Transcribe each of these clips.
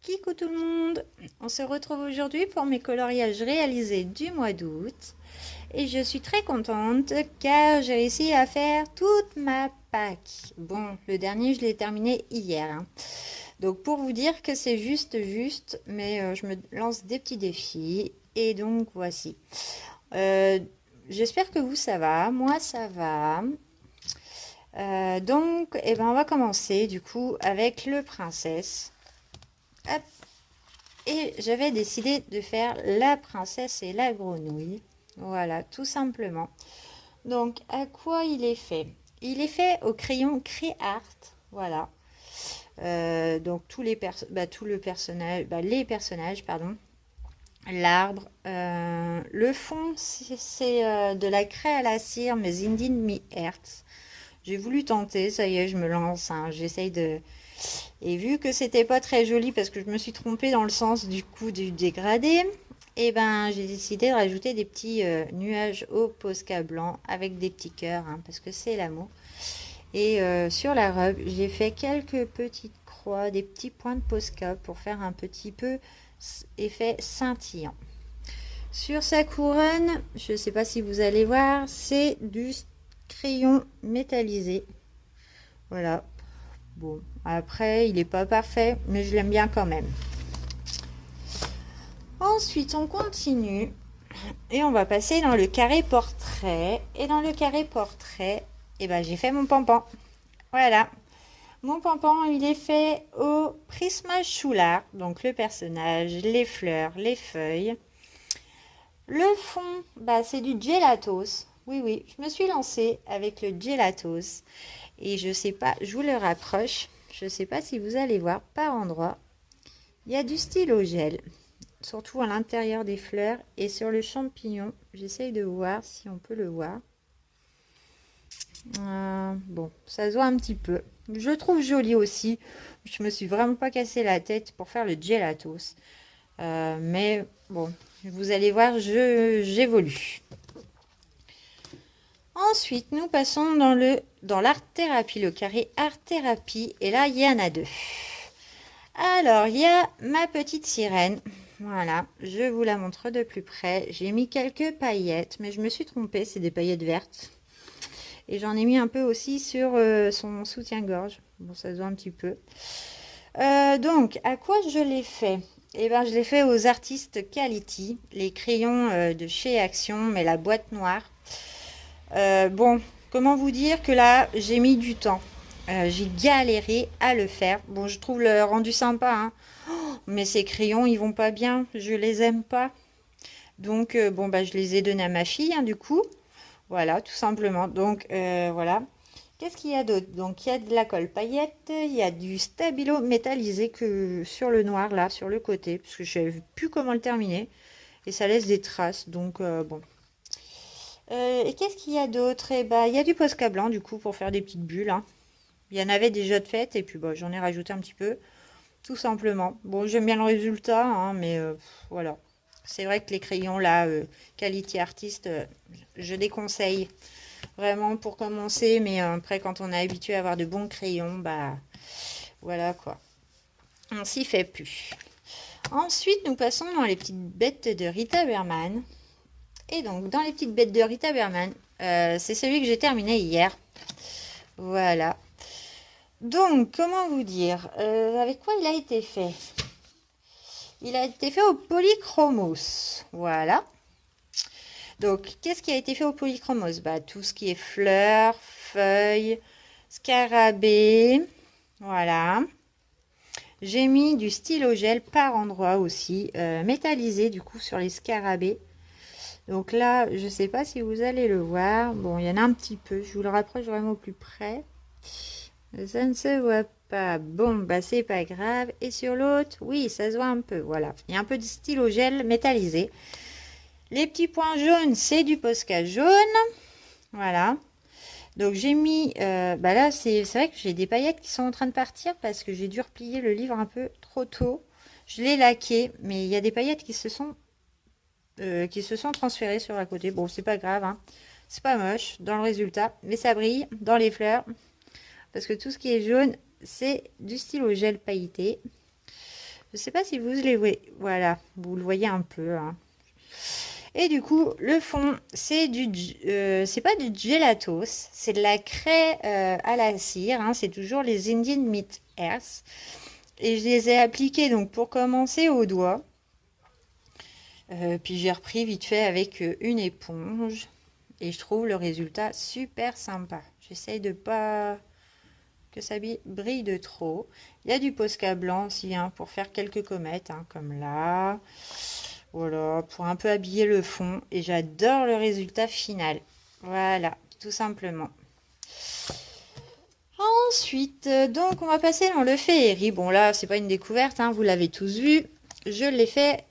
Coucou tout le monde! On se retrouve aujourd'hui pour mes coloriages réalisés du mois d'août et je suis très contente car j'ai réussi à faire toute ma Pâques. Bon, le dernier je l'ai terminé hier, hein. Donc pour vous dire que c'est juste, mais je me lance des petits défis et donc voici. Euh, J'espère que vous ça va, moi ça va. Donc, eh ben, on va commencer du coup avec le princesse. Hop. Et j'avais décidé de faire la princesse et la grenouille. Voilà, tout simplement. Donc, à quoi il est fait? Il est fait au crayon Crayart. Voilà. Donc, tout le personnage, les personnages, pardon. L'arbre. Le fond, c'est de la craie à la cire, mais Indien Mi Hertz. J'ai voulu tenter, ça y est, je me lance, hein. J'essaye de, et vu que c'était pas très joli parce que je me suis trompée dans le sens du coup du dégradé, et ben j'ai décidé de rajouter des petits nuages au Posca blanc avec des petits cœurs, hein, parce que c'est l'amour. Et sur la robe, j'ai fait quelques petites croix, des petits points de Posca pour faire un petit peu effet scintillant. Sur sa couronne, je ne sais pas si vous allez voir, c'est du crayon métallisé. Voilà. Bon, après, il n'est pas parfait, mais je l'aime bien quand même. Ensuite, on continue et on va passer dans le carré portrait. Et dans le carré portrait, eh ben, j'ai fait mon pampan. Voilà. Mon pampan, il est fait au prismage Choulard. Donc, le personnage, les fleurs, les feuilles. Le fond, bah, c'est du gelatos. Oui, oui, je me suis lancée avec le gelatos. Et je sais pas, je vous le rapproche. Je ne sais pas si vous allez voir par endroit. Il y a du stylo gel, surtout à l'intérieur des fleurs et sur le champignon. J'essaye de voir si on peut le voir. Bon, ça se voit un petit peu. Je trouve joli aussi. Je me suis vraiment pas cassé la tête pour faire le gelatos. Mais bon, vous allez voir, j'évolue. Ensuite, nous passons dans l'art thérapie, le carré art thérapie. Et là, il y en a deux. Alors, il y a ma petite sirène. Voilà, je vous la montre de plus près. J'ai mis quelques paillettes, mais je me suis trompée, c'est des paillettes vertes. Et j'en ai mis un peu aussi sur son soutien-gorge. Bon, ça se voit un petit peu. Donc, à quoi je l'ai fait? Eh bien, je l'ai fait aux artistes Quality, les crayons de chez Action, mais la boîte noire. Bon, comment vous dire que là, j'ai mis du temps. J'ai galéré à le faire. Bon, je trouve le rendu sympa, hein. Mais ces crayons, ils vont pas bien. Je les aime pas. Donc, bon, bah, je les ai donnés à ma fille, hein, du coup. Voilà, tout simplement. Donc, voilà. Qu'est-ce qu'il y a d'autre? Donc, il y a de la colle paillette. Il y a du stabilo métallisé que sur le noir, là, sur le côté. Parce que je ne savais plus comment le terminer. Et ça laisse des traces. Donc, bon. Et qu'est-ce qu'il y a d'autre? Eh ben, il y a du Posca blanc, du coup, pour faire des petites bulles, hein. Il y en avait déjà de faites. Et puis, bon, j'en ai rajouté un petit peu. Tout simplement. Bon, j'aime bien le résultat, hein, mais voilà. C'est vrai que les crayons, là, Quality Artist, je déconseille vraiment pour commencer. Mais après, quand on est habitué à avoir de bons crayons, bah voilà quoi. On s'y fait plus. Ensuite, nous passons dans les petites bêtes de Rita Berman. Et donc, dans les petites bêtes de Rita Berman, c'est celui que j'ai terminé hier. Voilà. Donc, comment vous dire avec quoi il a été fait? Il a été fait au polychromos. Voilà. Donc, qu'est-ce qui a été fait au polychromos? Bah, tout ce qui est fleurs, feuilles, scarabées. Voilà. J'ai mis du stylo gel par endroit aussi, métallisé du coup sur les scarabées. Donc là, je ne sais pas si vous allez le voir. Bon, il y en a un petit peu. Je vous le rapproche vraiment au plus près. Ça ne se voit pas. Bon, bah c'est pas grave. Et sur l'autre, oui, ça se voit un peu. Voilà. Il y a un peu de stylo gel métallisé. Les petits points jaunes, c'est du Posca jaune. Voilà. Donc j'ai mis... bah là, c'est vrai que j'ai des paillettes qui sont en train de partir parce que j'ai dû replier le livre un peu trop tôt. Je l'ai laqué, mais il y a des paillettes qui se sont transférées sur la côté. Bon, c'est pas grave, hein. C'est pas moche dans le résultat, mais ça brille dans les fleurs. Parce que tout ce qui est jaune, c'est du stylo gel pailleté. Je sais pas si vous les voyez. Voilà, vous le voyez un peu, hein. Et du coup, le fond, c'est c'est pas du gelatos, c'est de la craie à la cire, hein. C'est toujours les Indian Meat Airs. Et je les ai appliqués donc pour commencer au doigt. Puis j'ai repris vite fait avec une éponge. Et je trouve le résultat super sympa. J'essaye de pas que ça brille de trop. Il y a du Posca blanc aussi, hein, pour faire quelques comètes, hein, comme là. Voilà, pour un peu habiller le fond. Et j'adore le résultat final. Voilà, tout simplement. Ensuite, donc on va passer dans le féerie. Bon là, c'est pas une découverte, hein, vous l'avez tous vu. Je l'ai fait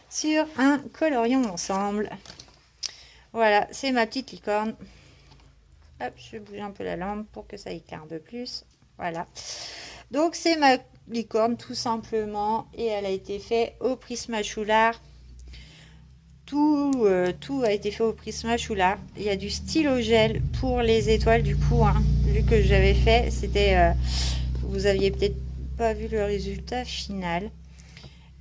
sur un colorion ensemble. Voilà, c'est ma petite licorne. Hop, je bouge un peu la lampe pour que ça éclaire un peu plus. Voilà. Donc c'est ma licorne tout simplement. Et elle a été faite au Prismacolor. Tout a été fait au Prismacolor. Il y a du stylo gel pour les étoiles du coup. Hein, vu que j'avais fait, c'était... vous aviez peut-être pas vu le résultat final.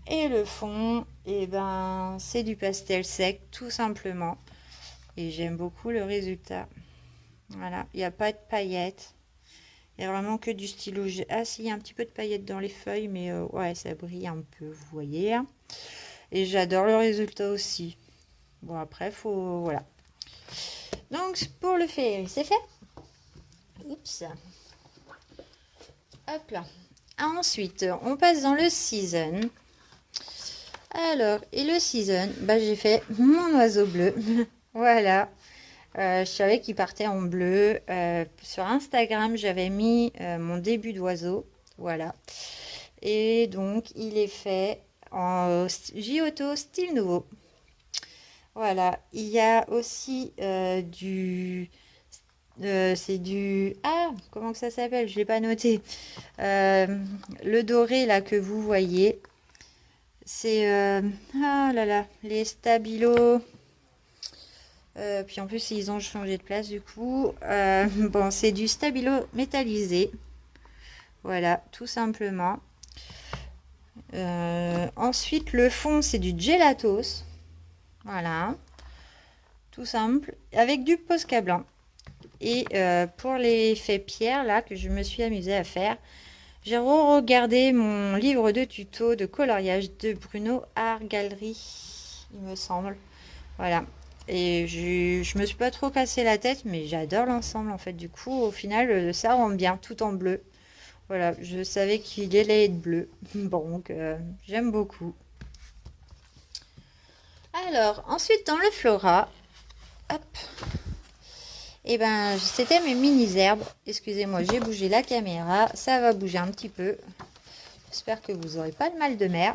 Et le fond, et ben, c'est du pastel sec tout simplement. Et j'aime beaucoup le résultat. Voilà, il n'y a pas de paillettes. Il n'y a vraiment que du stylo. Ah si, il y a un petit peu de paillettes dans les feuilles, mais ouais, ça brille un peu, vous voyez. Hein. Et j'adore le résultat aussi. Bon, après, faut... Voilà. Donc, pour le féerie, c'est fait. Oups. Hop là. Ensuite, on passe dans le season. Alors, et le season, bah, j'ai fait mon oiseau bleu. Voilà. Je savais qu'il partait en bleu. Sur Instagram, j'avais mis mon début d'oiseau. Voilà. Et donc, il est fait en Giotto style nouveau. Voilà. Il y a aussi c'est du... Ah, comment que ça s'appelle? Je ne l'ai pas noté. Le doré, là, que vous voyez. C'est... ah là là, les Stabilo... puis en plus, ils ont changé de place du coup. Bon, c'est du stabilo métallisé. Voilà, tout simplement. Ensuite, le fond, c'est du gelatos. Voilà, tout simple. Avec du Posca blanc. Et pour l'effet pierre, là, que je me suis amusée à faire, j'ai regardé mon livre de tuto de coloriage de Bruno Argallery, il me semble. Voilà. Et je me suis pas trop cassé la tête, mais j'adore l'ensemble en fait. Du coup, au final, ça rend bien tout en bleu. Voilà, je savais qu'il allait être bleu. Donc, j'aime beaucoup. Alors, ensuite, dans le Flora, hop, et ben, c'était mes mini-herbes. Excusez-moi, j'ai bougé la caméra. Ça va bouger un petit peu. J'espère que vous n'aurez pas de mal de mer.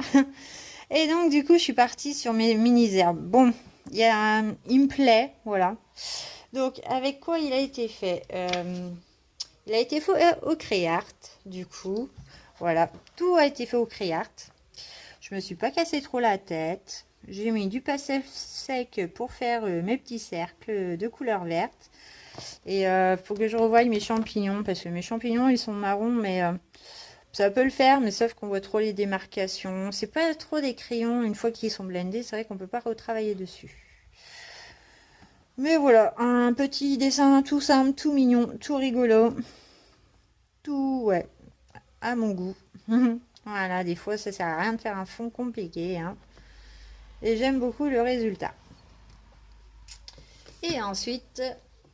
Et donc, du coup, je suis partie sur mes mini-herbes. Bon, il me plaît, voilà. Donc, avec quoi il a été fait il a été fait au Créart, du coup. Voilà, tout a été fait au Créart. Je me suis pas cassé trop la tête. J'ai mis du pastel sec pour faire mes petits cercles de couleur verte. Et faut que je revoie mes champignons, parce que mes champignons, ils sont marrons, mais... ça peut le faire, mais sauf qu'on voit trop les démarcations. C'est pas trop des crayons, une fois qu'ils sont blendés, c'est vrai qu'on peut pas retravailler dessus. Mais voilà, un petit dessin tout simple, tout mignon, tout rigolo. Tout, ouais, à mon goût. Voilà, des fois, ça sert à rien de faire un fond compliqué. Hein. Et j'aime beaucoup le résultat. Et ensuite,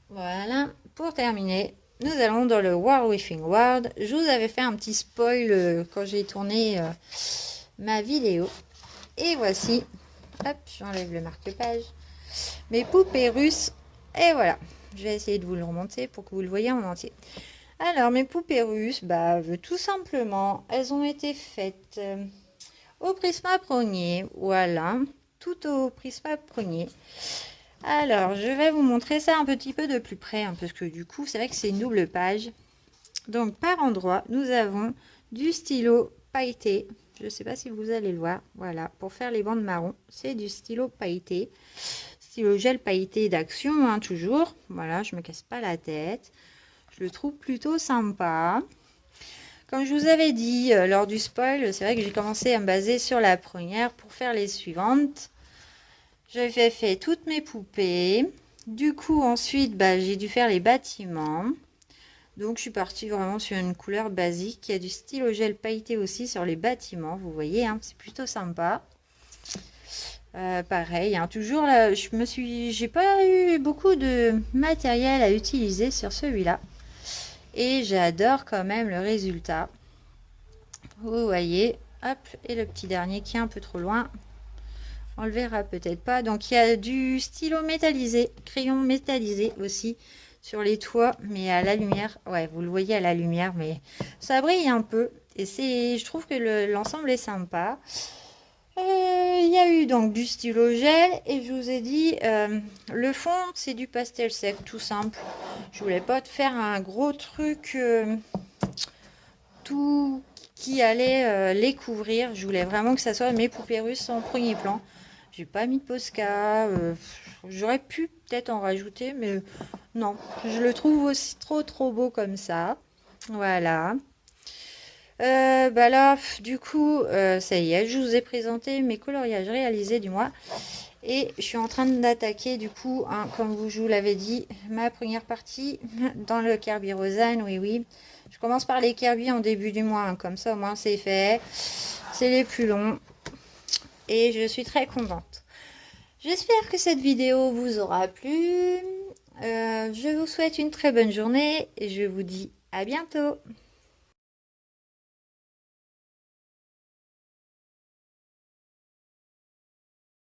voilà, pour terminer, nous allons dans le War Wishing World. Je vous avais fait un petit spoil quand j'ai tourné ma vidéo. Et voici, hop, j'enlève le marque-page, mes poupées russes. Et voilà, je vais essayer de vous le remonter pour que vous le voyez en entier. Alors, mes poupées russes, bah, tout simplement, elles ont été faites au Prisma Progné. Voilà, tout au Prisma Progné. Alors, je vais vous montrer ça un petit peu de plus près, hein, parce que du coup, c'est vrai que c'est une double page. Donc, par endroit, nous avons du stylo pailleté. Je ne sais pas si vous allez le voir. Voilà, pour faire les bandes marron, c'est du stylo pailleté. Stylo gel pailleté d'Action, hein, toujours. Voilà, je me casse pas la tête. Je le trouve plutôt sympa. Comme je vous avais dit lors du spoil, c'est vrai que j'ai commencé à me baser sur la première pour faire les suivantes. J'avais fait toutes mes poupées. Du coup, ensuite, j'ai dû faire les bâtiments. Donc, je suis partie vraiment sur une couleur basique. Il y a du stylo gel pailleté aussi sur les bâtiments. Vous voyez, hein, c'est plutôt sympa. Pareil, hein, toujours là, j'ai pas eu beaucoup de matériel à utiliser sur celui-là. Et j'adore quand même le résultat. Vous voyez, hop, et le petit dernier qui est un peu trop loin. On le verra peut-être pas. Donc il y a du stylo métallisé, crayon métallisé aussi sur les toits, mais à la lumière. Ouais, vous le voyez à la lumière, mais ça brille un peu. Et je trouve que l'ensemble est sympa. Il y a eu donc du stylo gel et je vous ai dit le fond c'est du pastel sec tout simple. Je voulais pas te faire un gros truc tout qui allait les couvrir. Je voulais vraiment que ça soit mes poupées russes en premier plan. J'ai pas mis de Posca. J'aurais pu peut-être en rajouter, mais non. Je le trouve aussi trop beau comme ça. Voilà. Là, du coup, ça y est, je vous ai présenté mes coloriages réalisés du mois. Et je suis en train d'attaquer, du coup, hein, comme je vous l'avais dit, ma première partie dans le Kirby Rosanne. Oui. Je commence par les Kirby en début du mois, hein, comme ça au moins c'est fait. C'est les plus longs. Et je suis très contente. J'espère que cette vidéo vous aura plu. Je vous souhaite une très bonne journée et je vous dis à bientôt.